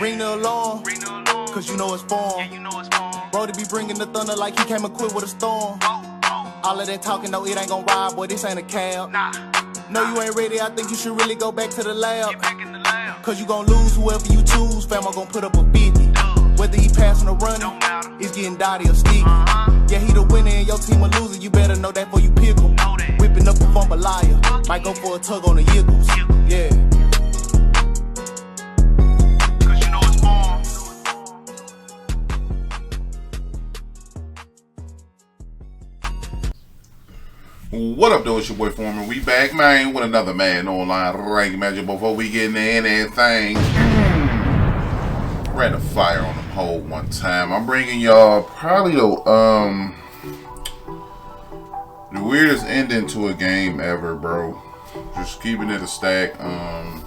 Ring the alarm, cause you know it's form. Brody be bringing the thunder like he came equipped with a storm. All of that talking, no, it ain't gon' ride, boy, this ain't a cab. No, you ain't ready, I think you should really go back to the lab. Cause you gon' lose whoever you choose, fam, I'm gon' put up a 50. Whether he passing or running, he's getting dotty or sticky. Yeah, he the winner and your team a loser, you better know that before you pick him. Whipping up a fumble liar, might go for a tug on the yiggles. Yeah. What up, though? It's your boy Foreman. We back, man, with another Madden online ranking matchup. Before we get into anything, ran a fire on them hole one time. I'm bringing y'all probably the weirdest ending to a game ever, bro. Just keeping it a stack. I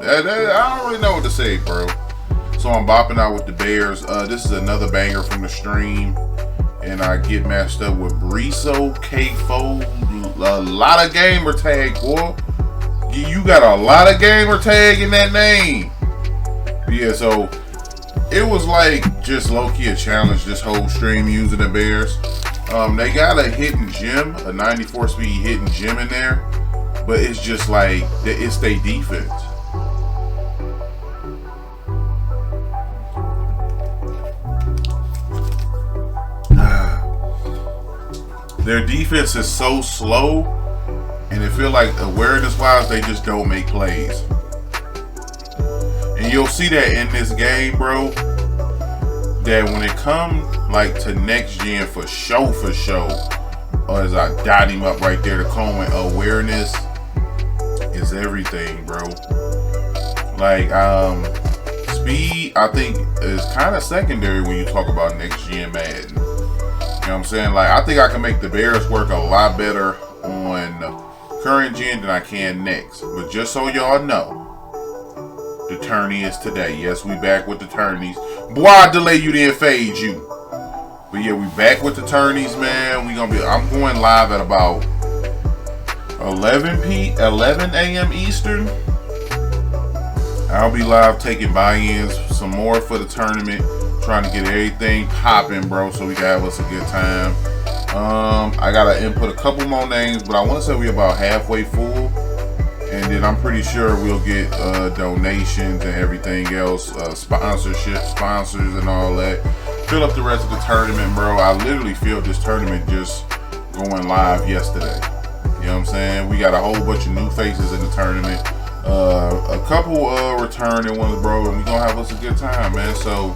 don't really know what to say, bro. So I'm bopping out with the Bears. This is another banger from the stream. And I get matched up with Briso K4. A lot of gamer tag, boy. You got a lot of gamer tag in that name. Yeah, so it was like just low-key a challenge this whole stream using the Bears. They got a hidden gem, a 94 speed hidden gem in there. But it's just like, it's their defense. Their defense is so slow, and it feel like awareness-wise, they just don't make plays. And you'll see that in this game, bro, that when it comes like to next gen for show, or as I dot him up right there to Cohen, awareness is everything, bro. Like, speed, I think, is kind of secondary when you talk about next gen Madden. You know what I'm saying? Like, I think I can make the Bears work a lot better on current gen than I can next. But just so y'all know, the tourney is today. Yes, we back with the tourneys. Boy, I delay you, then fade you. But yeah, we back with the tourneys, man. I'm going live at about 11 a.m. Eastern. I'll be live taking buy-ins, some more for the tournament. Trying to get everything popping, bro, so we can have us a good time. I gotta input a couple more names, but I want to say we're about halfway full, and then I'm pretty sure we'll get donations and everything else, sponsors and all that. Fill up the rest of the tournament, bro. I literally filled this tournament just going live yesterday. You know what I'm saying? We got a whole bunch of new faces in the tournament. A couple returning ones, bro, and we're gonna have us a good time, man. So,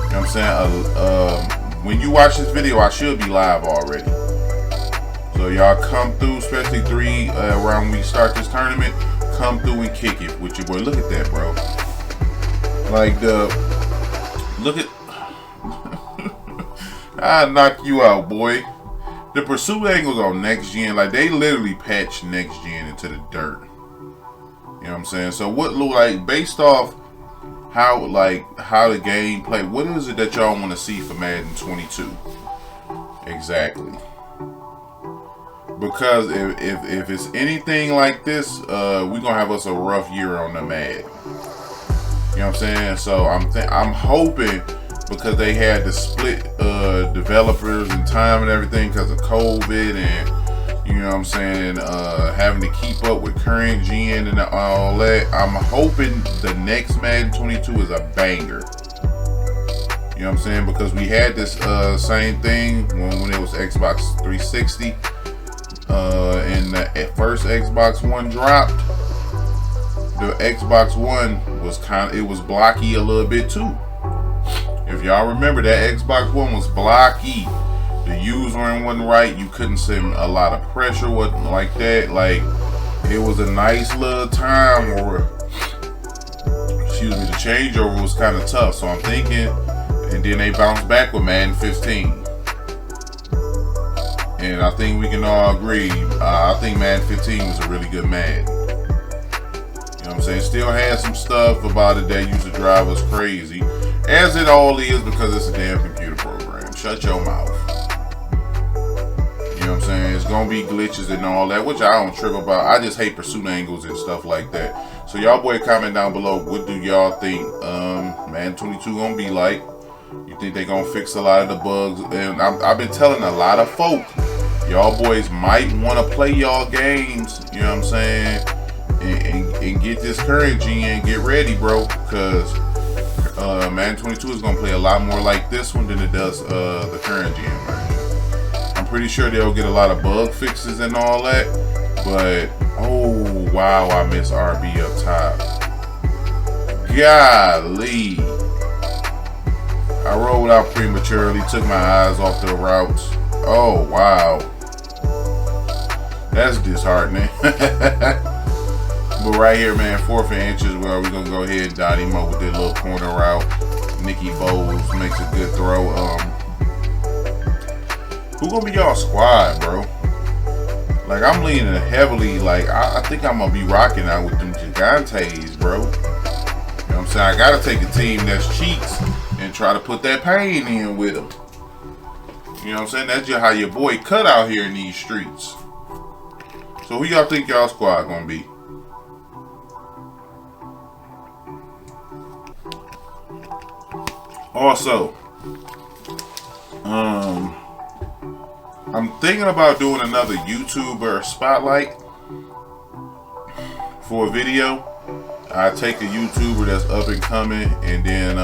you know what I'm saying? When you watch this video, I should be live already. So y'all come through, especially around when we start this tournament, come through and kick it with your boy. Look at that, bro. Like I knock you out, boy. The pursuit angles on next gen, like they literally patched next gen into the dirt. You know what I'm saying? So what look like based off how the game play, what is it that y'all want to see for Madden 22? Exactly. Because if it's anything like this, we're gonna have us a rough year on the Madden. You know what I'm saying? So I'm hoping, because they had to split developers and time and everything because of COVID and, you know what I'm saying, having to keep up with current gen and all that. I'm hoping the next Madden 22 is a banger. You know what I'm saying? Because we had this same thing when it was Xbox 360. And the first Xbox One dropped. The Xbox One was it was blocky a little bit too. If y'all remember, that Xbox One was blocky. The username wasn't right. You couldn't send a lot of pressure, wasn't like that. Like, it was a nice little time where, the changeover was kind of tough. So I'm thinking, and then they bounced back with Madden 15. And I think we can all agree, I think Madden 15 was a really good Madden. You know what I'm saying? Still had some stuff about it that used to drive us crazy. As it all is, because it's a damn computer program. Shut your mouth. You know know what I'm saying? It's gonna be glitches and all that, which I don't trip about. I just hate pursuit angles and stuff like that. So y'all boy comment down below, what do y'all think Madden 22 gonna be like? You think they gonna fix a lot of the bugs? And I've been telling a lot of folk, y'all boys might want to play y'all games, you know what I'm saying? And get this current gen and get ready, bro, because Madden 22 is gonna play a lot more like this one than it does the current gen version. I'm pretty sure they'll get a lot of bug fixes and all that, but oh wow, I miss RB up top. Golly, I rolled out prematurely, took my eyes off the routes. Oh wow, that's disheartening. But right here, man, 4th and inches, well, we're gonna go ahead and dot him up with that little corner route. Nicky Bowles makes a good throw. Who gonna be y'all squad, bro? Like, I'm leaning heavily, like, I think I'm gonna be rocking out with them Gigantes, bro. You know what I'm saying? I gotta take a team that's cheats and try to put that pain in with them. You know what I'm saying? That's just how your boy cut out here in these streets. So who y'all think y'all squad gonna be? Also, I'm thinking about doing another YouTuber spotlight for a video. I take a YouTuber that's up and coming and then,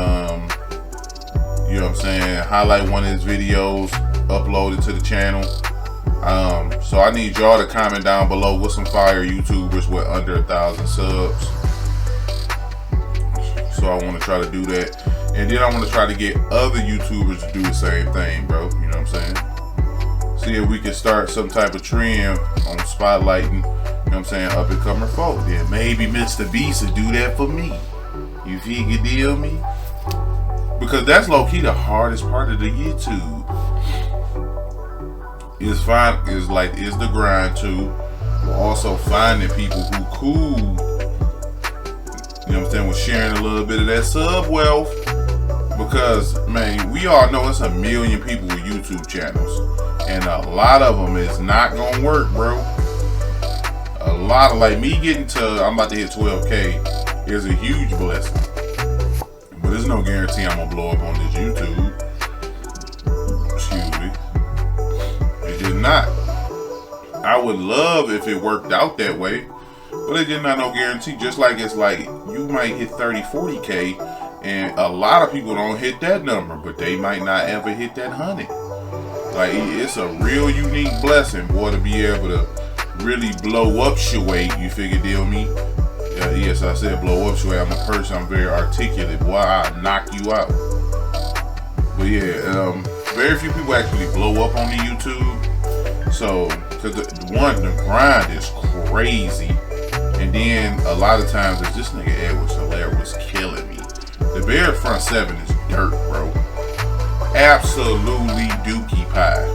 you know what I'm saying, highlight one of his videos, upload it to the channel. So I need y'all to comment down below with some fire YouTubers with under 1,000 subs. So I want to try to do that. And then I want to try to get other YouTubers to do the same thing, bro. You know what I'm saying? See if we can start some type of trend on spotlighting, you know what I'm saying, up and coming folk. Then maybe Mr. Beast would do that for me. You figure deal me? Because that's low-key the hardest part of the YouTube. Is the grind too. But also finding people who cool, you know what I'm saying, with sharing a little bit of that sub wealth. Because, man, we all know it's a million people with YouTube channels. And a lot of them is not going to work, bro. A lot of, like me getting to, I'm about to hit 12K is a huge blessing. But there's no guarantee I'm going to blow up on this YouTube. Excuse me. It's just not. I would love if it worked out that way. But it's just not no guarantee. Just like it's like you might hit 30, 40K. And a lot of people don't hit that number, but they might not ever hit that 100. Like, it's a real unique blessing, boy, to be able to really blow up your weight. You figure, deal me? Yes, I said blow up your weight. I'm a person, I'm very articulate. Boy, I'll knock you out. But yeah, very few people actually blow up on the YouTube. So, because the grind is crazy. And then a lot of times, this nigga Edward Solaire was killing me. The Bear front 7 is dirt, bro. Absolutely dookie pie.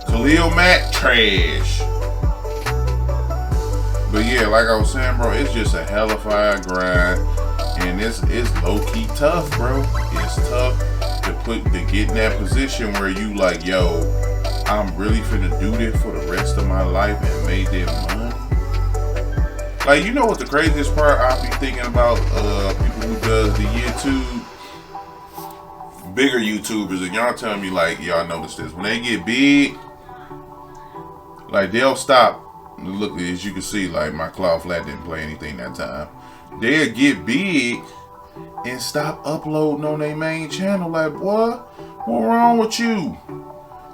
Khalil Mack, trash. But yeah, like I was saying, bro, it's just a hellified grind. And it's low-key tough, bro. It's tough to get in that position where you like, yo, I'm really finna do this for the rest of my life and make that money. Like, you know what the craziest part I be thinking about people who does the YouTube, bigger YouTubers, and y'all tell me, like, y'all notice this, when they get big, like, they'll stop. Look, as you can see, like, my Cloud Flat didn't play anything that time. They'll get big and stop uploading on their main channel. Like, boy, what wrong with you?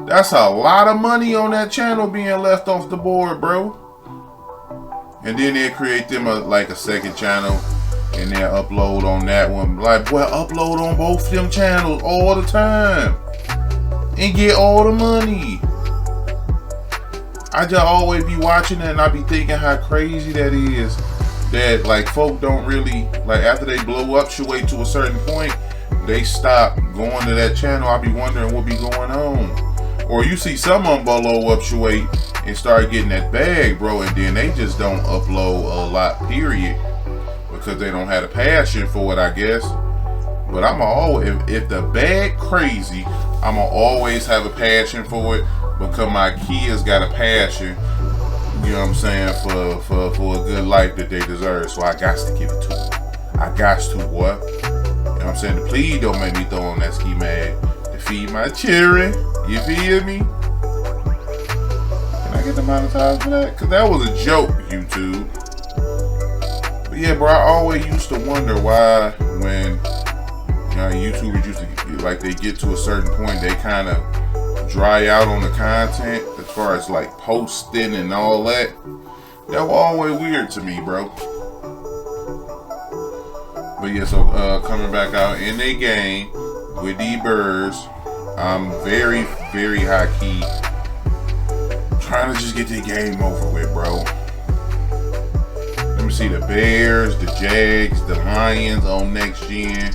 That's a lot of money on that channel being left off the board, bro. And then they'll create them a second channel and they'll upload on that one. Like, boy, upload on both them channels all the time and get all the money. I just always be watching it and I be thinking how crazy that is. That, like, folk don't really, like, after they blow up your way to a certain point, they stop going to that channel. I be wondering what be going on. Or you see some of them blow up your way and start getting that bag, bro, and then they just don't upload a lot, period, because they don't have a passion for it, I guess. But I'ma always, if the bag crazy, I'ma always have a passion for it. because my kids got a passion, you know what I'm saying, for a good life that they deserve. So I got to give it to them. I got to, boy. You know what I'm saying? Please don't make me throw on that ski mag to feed my children. You feel me? Can I get demonetized for that? Because that was a joke, YouTube. But yeah, bro, I always used to wonder why when YouTubers used to, like, they get to a certain point, they kind of dry out on the content as far as like posting and all that. That was always weird to me, bro. But yeah, so coming back out in the game with the Birds, I'm very, very high key trying to just get the game over with, bro. Let me see, the Bears, the Jags, the Lions on next gen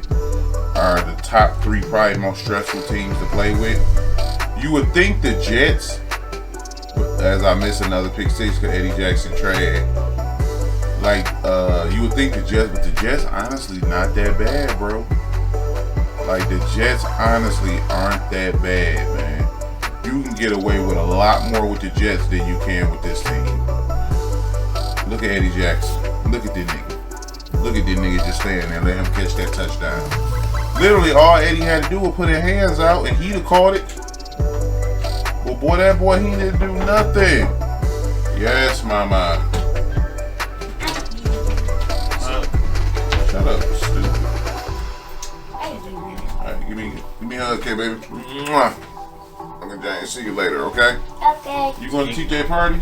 are the top 3 probably most stressful teams to play with. You would think the Jets, as I missed another pick 6 because Eddie Jackson trash. Like, you would think the Jets, but the Jets honestly not that bad, bro. Like, the Jets honestly aren't that bad, man. You can get away with a lot more with the Jets than you can with this team. Look at Eddie Jackson. Look at this nigga. Look at this nigga just standing there and let him catch that touchdown. Literally, all Eddie had to do was put his hands out and he'd have caught it. Well, boy, that boy, he didn't do nothing. Yes, mama. Shut up, stupid. Alright, give me a hug, okay, baby. Mwah. Okay, James, see you later, okay? Okay. You going to TJ party?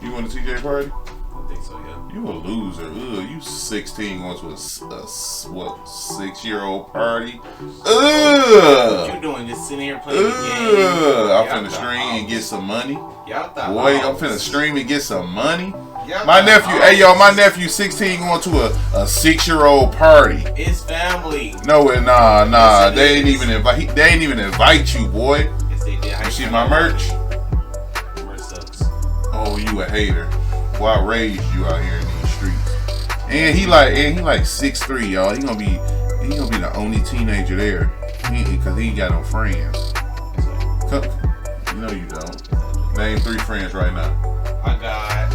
You going to TJ party? I think so, yeah. You a loser. Ugh, you 16 going to a 6-year-old party. Ugh. What you doing? Just sitting here playing the game? I'm finna stream and get some money. Y'all thought Boy, I'm finna stream and get some money. Y'all My thought nephew, hey y'all, my nephew 16 going to a 6-year-old party. It's family. No, nah. Yes, They ain't even invite you, boy. Yes, they did. You see my merch? Merch sucks. Oh, you a hater. Boy, I raised you out here in these streets. And he like 6'3", y'all. He gonna be the only teenager there. Cause he ain't got no friends. You know you don't. Name 3 friends right now. I got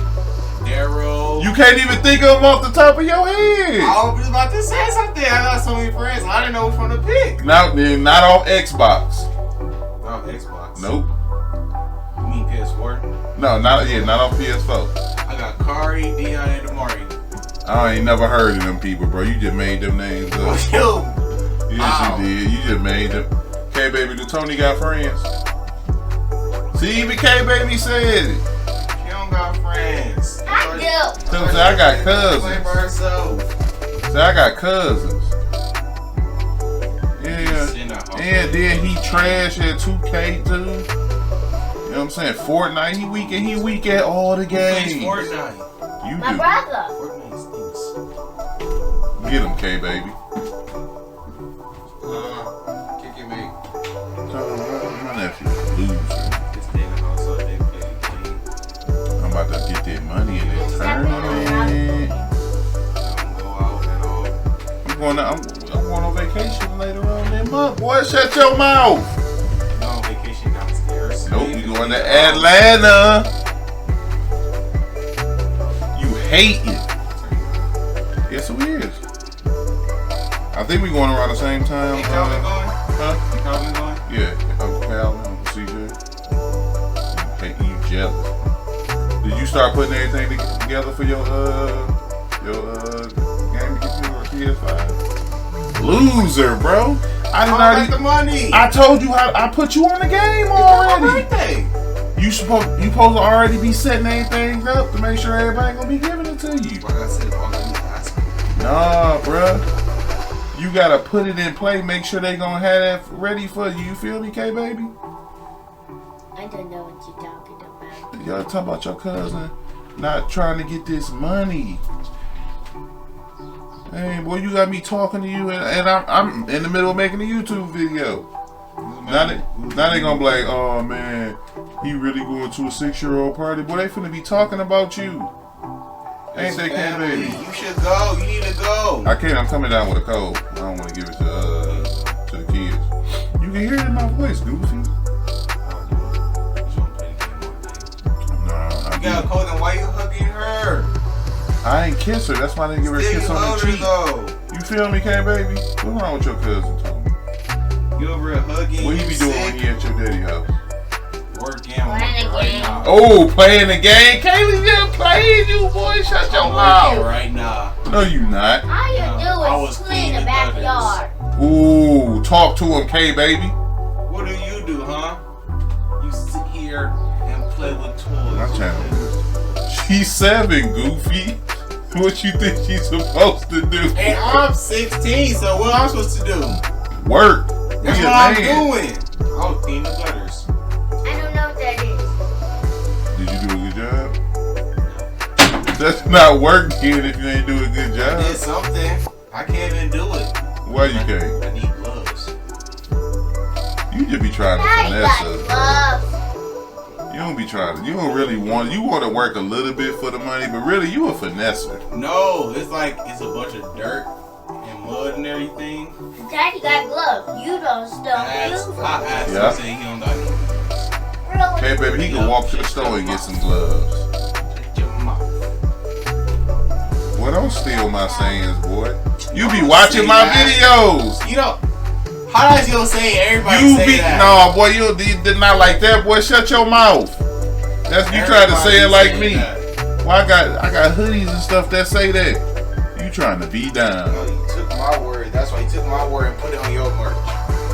Daryl. You can't even think of them off the top of your head. I was about to say something. I got so many friends. I didn't know which one to pick. Not off Xbox. Not Xbox. Nope. You mean PS4? No, not off PS4. I got Kari, Dion, and Damari. I ain't never heard of them people, bro. You just made them names up. Yo. Yes, you did. You just made them. K Baby, do Tony got friends? See, even K Baby said it. She don't got friends. I do. Tell him, say, I got Play cousins. by herself. Say, I got cousins. Yeah. And then he trash at 2K too. You know what I'm saying? Fortnite, he weak at all the games. He plays Fortnite. You My do. brother. Fortnite stinks. Get him, K Baby. Kick it, mate. My nephew, loser. Just stay in the house all day, play the game. I'm about to get that money in that tournament. Don't go out at all. I'm going on vacation later on that month. Boy, shut your mouth. No on vacation downstairs. Nope, you going to Atlanta. You hate it. Yes, we is. I think we going around the same time. Hey, Calvin going? Huh? Calvin going? Yeah, Uncle Calvin, Uncle CJ. Hey, you jealous. Did you start putting everything together for your game to get you a PS5? Loser, bro. I did I not got the money. I told you how I put you on the game It's my already. birthday. You supposed to already be setting everything up to make sure everybody gonna be giving it to you. Like I said, all I need is ask me. Nah, bruh. You gotta put it in play, make sure they gonna have that ready for you. You feel me, K Baby? I don't know what you're talking about. Y'all talking about your cousin not trying to get this money. Hey, boy, you got me talking to you, and I'm in the middle of making a YouTube video. Now they gonna be like, oh man, he really going to a 6-year-old party. Boy, they finna be talking about you. Ain't they, K Baby? You should go. You need to go. I can't. I'm coming down with a cold. I don't want to give it to the kids. You can hear it in my voice, Goofy. You should You got a cold, then why you hugging her? I ain't kiss her. That's why I didn't give her a kiss on the cheek. You feel me, K baby? What's wrong with your cousin, Tony? You over here hugging. What he be doing when he at your daddy house? Working right now. Oh, playing the game? Kaylee just playing you, boy. Shut your mouth. Right now. No, you not. All you do is play in the backyard. Ooh, talk to him, K baby. What do you do, huh? You sit here and play with toys. My channel. She's 7, Goofy. What you think she's supposed to do? And I'm 16, so what am I supposed to do? Work. That's what I'm doing. I was cleaning the gutters. I don't know what that is. Did you do a good job? That's not work, kid, if you ain't doing a good job. I did something. I can't even do it. Why you can't? I need gloves. You just be trying to Now you finesse got us. gloves. You don't be trying to. You don't really want. You want to work a little bit for the money, but really, you a finesser. No, it's like it's a bunch of dirt and mud and everything. Daddy got gloves. You don't still I asked Yeah. him, say he don't got no. Really? Hey, baby, he can walk to the store and get some gloves. Shut your mouth. Boy, don't steal my sayings, boy. You be watching my videos. You know, how does you say everybody You say be that? no, boy. You did not like that, boy. Shut your mouth. That's you trying to say it like me. Well, I got hoodies and stuff that say that. You trying to be down. No, you took my word. That's why you took my word and put it on your merch.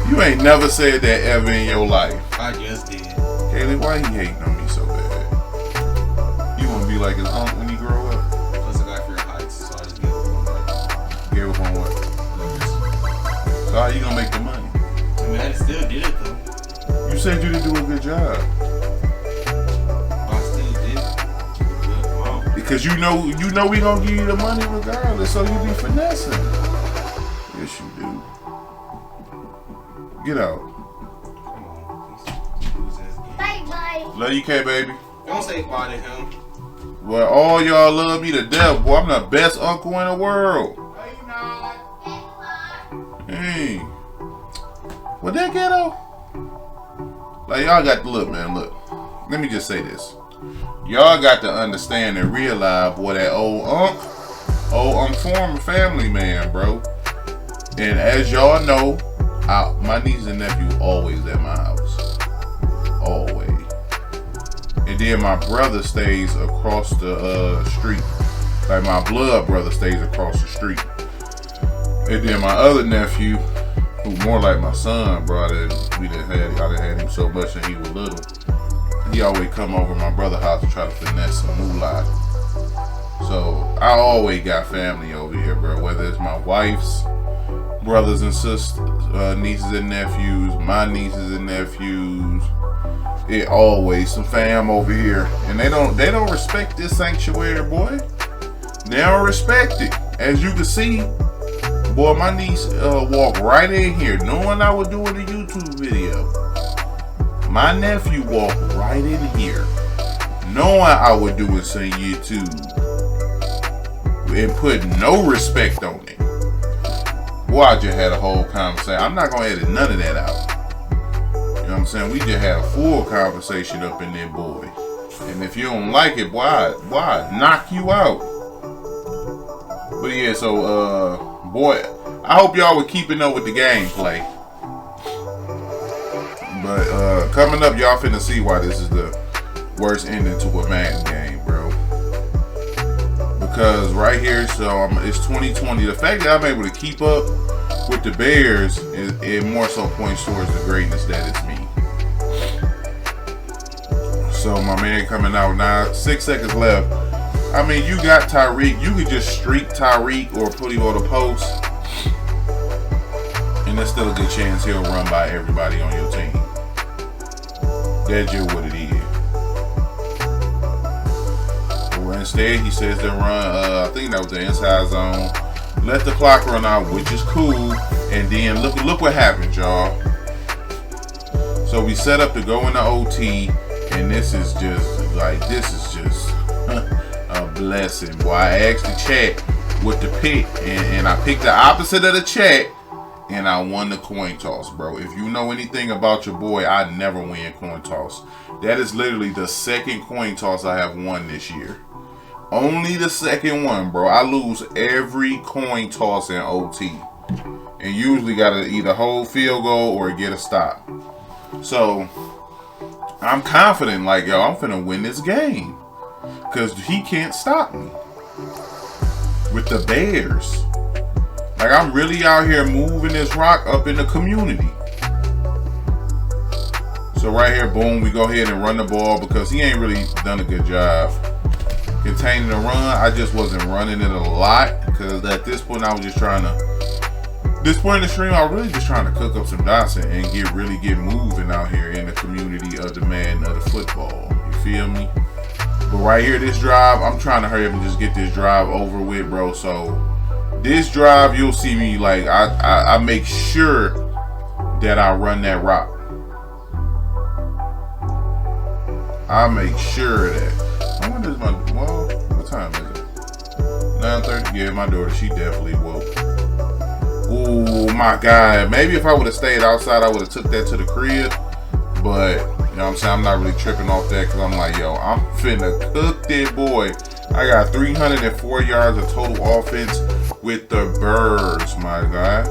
You ain't never said that ever in your life. I just did. Kaylee, why he hating on me so bad? You wanna be like his uncle when he grow up? Plus, I got fear of heights, so I just gave up on that. Gave up on what? So how you gonna make the money? I mean, I still did it though. You said you didn't do a good job. I still did it. Good. Wow. Because you know we gonna give you the money regardless, so you be finessing. Yes, you do. Get out. Come on. He's losing his game. Bye-bye. Love you, K baby. Don't say bye to him. Well, all y'all love me to death, boy. I'm the best uncle in the world. No, you not. Hey. What that ghetto? Like, y'all got to look, man. Look. Let me just say this. Y'all got to understand and realize, boy, that old former family man, bro. And as y'all know, my niece and nephew always at my house. Always. And then my brother stays across the street. Like, my blood brother stays across the street. And then my other nephew, who more like my son, bro, I done had him so much when he was little. He always come over to my brother's house to try to finesse some moolah. So I always got family over here, bro. Whether it's my wife's brothers and sisters, nieces and nephews, my nieces and nephews, it always some fam over here, and they don't respect this sanctuary, boy. They don't respect it. As you can see. Boy, my niece walked right in here knowing I was doing a YouTube video. My nephew walked right in here knowing I was doing some YouTube and put no respect on it. Boy, I just had a whole conversation. I'm not going to edit none of that out. You know what I'm saying? We just had a full conversation up in there, boy. And if you don't like it, boy, I knock you out. But yeah, so, boy, I hope y'all were keeping up with the gameplay. But coming up, y'all finna see why this is the worst ending to a Madden game, bro. Because right here, so it's 2020. The fact that I'm able to keep up with the Bears, it more so points towards the greatness that it's me. So my man coming out now, 6 seconds left. I mean, you got Tyreek. You could just streak Tyreek or put him on the post. And there's still a good chance he'll run by everybody on your team. That's just what it is. But instead, he says to run, I think that was the inside zone. Let the clock run out, which is cool. And then look what happened, y'all. So we set up to go into OT. And this is just a blessing. Boy, I asked the chat what to pick. And I picked the opposite of the chat. and I won the coin toss, bro. If you know anything about your boy, I never win coin toss. That is literally the second coin toss I have won this year. Only the second one, bro. I lose every coin toss in OT. And usually got to either hold field goal or get a stop. So, I'm confident, like, yo, I'm finna win this game. Because he can't stop me. With the Bears. Like, I'm really out here moving this rock up in the community. So right here, boom, we go ahead and run the ball because he ain't really done a good job containing the run. I just wasn't running it a lot because at this point I was just trying to, this point in the stream, I was really just trying to cook up some dots and get moving out here in the community of the Madden of the football. You feel me? But right here, this drive, I'm trying to hurry up and just get this drive over with, bro. So this drive, you'll see me like I make sure that I run that rock. I make sure of that. I wonder what time is it? 9:30. Yeah, my daughter, she definitely woke. Ooh, my God. Maybe if I would have stayed outside, I would have took that to the crib. But, you know what I'm saying? I'm not really tripping off that because I'm like, yo, I'm finna cook that boy. I got 304 yards of total offense with the Birds, my guy.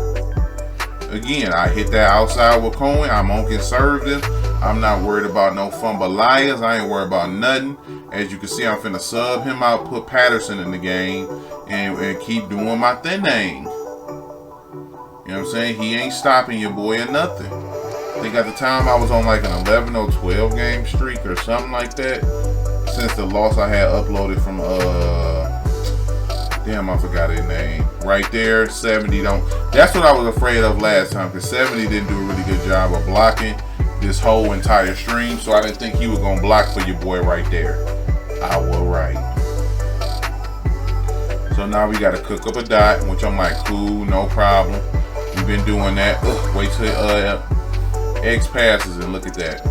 Again, I hit that outside with Cohen. I'm on conservative. I'm not worried about no fumbleias. I ain't worried about nothing. As you can see, I'm finna sub him out, put Patterson in the game, and keep doing my thing. You know what I'm saying? He ain't stopping your boy or nothing. I think at the time I was on like an 11 or 12 game streak or something like that. Since the loss I had uploaded from, damn, I forgot his name. Right there, 70 don't. That's what I was afraid of last time, because 70 didn't do a really good job of blocking this whole entire stream, so I didn't think he was going to block for your boy right there. I was right. So now we got to cook up a dot, which I'm like, cool, no problem. We've been doing that. Ugh, wait till X passes and look at that.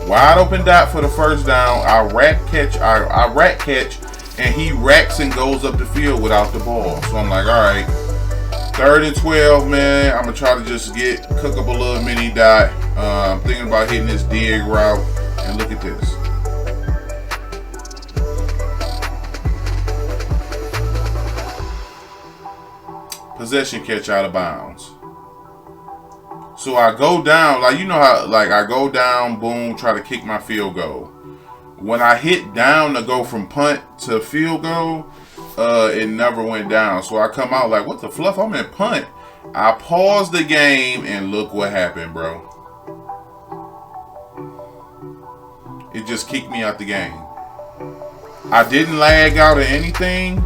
Wide open dot for the first down. I rack catch, and he racks and goes up the field without the ball. So I'm like, all right, 3rd and 12, man. I'm gonna try to just cook up a little mini dot. I'm thinking about hitting this dig route, and look at this. Possession catch out of bounds. So I go down, like, you know how, like, I go down, boom, try to kick my field goal. When I hit down to go from punt to field goal, it never went down. So I come out like, what the fluff? I'm in punt. I paused the game, and look what happened, bro. It just kicked me out the game. I didn't lag out or anything.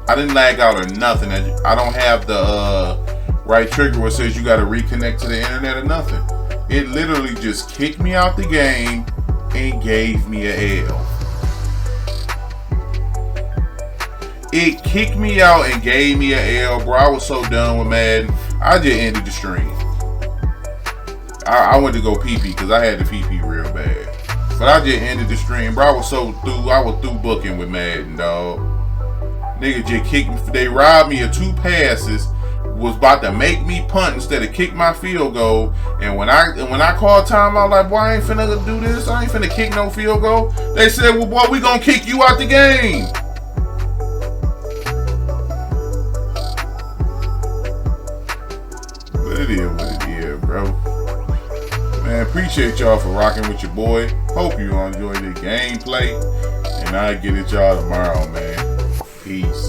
I didn't lag out or nothing. I don't have the right trigger where it says you got to reconnect to the internet or nothing. It literally just kicked me out the game and gave me an L. It kicked me out and gave me an L, bro. I was so done with Madden. I just ended the stream. I went to go pee-pee because I had to pee-pee real bad. But I just ended the stream, bro. I was so through. I was through booking with Madden, dog. Nigga just kicked me. They robbed me of 2 passes. Was about to make me punt instead of kick my field goal. And when I called timeout, like, boy, I ain't finna do this. I ain't finna kick no field goal. They said, well, boy, we gonna kick you out the game. But it is what it is, bro. Man, appreciate y'all for rocking with your boy. Hope you enjoy the gameplay. And I'll get at y'all tomorrow, man. Peace.